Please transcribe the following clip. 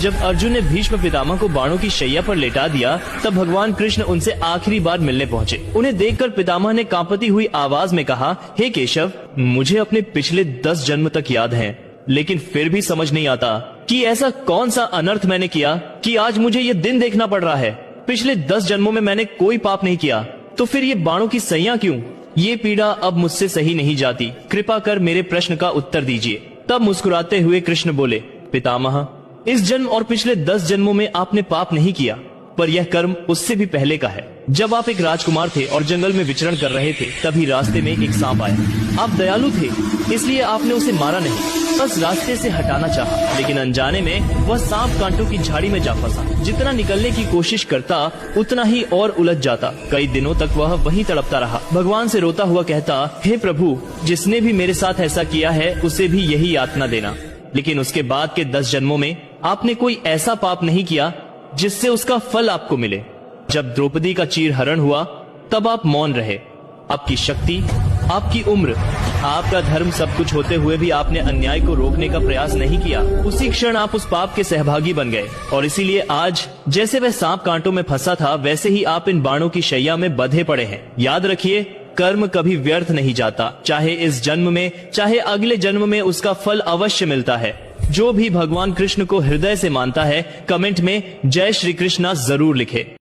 जब अर्जुन ने भीष्म पितामह को बाणों की शैया पर लेटा दिया, तब भगवान कृष्ण उनसे आखिरी बार मिलने पहुँचे। उन्हें देखकर पितामह ने कांपती हुई आवाज में कहा, हे केशव, मुझे अपने पिछले 10 जन्म तक याद हैं, लेकिन फिर भी समझ नहीं आता कि ऐसा कौन सा अनर्थ मैंने किया कि आज मुझे ये दिन देखना पड़ रहा है। पिछले 10 जन्मों में मैंने कोई पाप नहीं किया, तो फिर ये बाणों की सैया क्यों? ये पीड़ा अब मुझसे सही नहीं जाती, कृपा कर मेरे प्रश्न का उत्तर दीजिए। तब मुस्कुराते हुए कृष्ण बोले, पितामह, इस जन्म और पिछले 10 जन्मों में आपने पाप नहीं किया, पर यह कर्म उससे भी पहले का है। जब आप एक राजकुमार थे और जंगल में विचरण कर रहे थे, तभी रास्ते में एक सांप आया। आप दयालु थे, इसलिए आपने उसे मारा नहीं, बस रास्ते से हटाना चाहा। लेकिन अनजाने में वह सांप कांटों की झाड़ी में जा फंसा। जितना निकलने की कोशिश करता, उतना ही और उलझ जाता। कई दिनों तक वह वहीं तड़पता रहा। भगवान से रोता हुआ कहता, हे प्रभु, जिसने भी मेरे साथ ऐसा किया है उसे भी यही यातना देना। लेकिन उसके बाद के 10 जन्मों में आपने कोई ऐसा पाप नहीं किया जिससे उसका फल आपको मिले। जब द्रौपदी का चीरहरण हुआ, तब आप मौन रहे। आपकी शक्ति, आपकी उम्र, आपका धर्म सब कुछ होते हुए भी आपने अन्याय को रोकने का प्रयास नहीं किया। उसी क्षण आप उस पाप के सहभागी बन गए, और इसीलिए आज जैसे वह सांप कांटों में फंसा था, वैसे ही आप इन बाणों की शैया में बंधे पड़े हैं। याद रखिए, कर्म कभी व्यर्थ नहीं जाता। चाहे इस जन्म में, चाहे अगले जन्म में उसका फल अवश्य मिलता है। जो भी भगवान कृष्ण को हृदय से मानता है, कमेंट में जय श्री कृष्णा जरूर लिखे।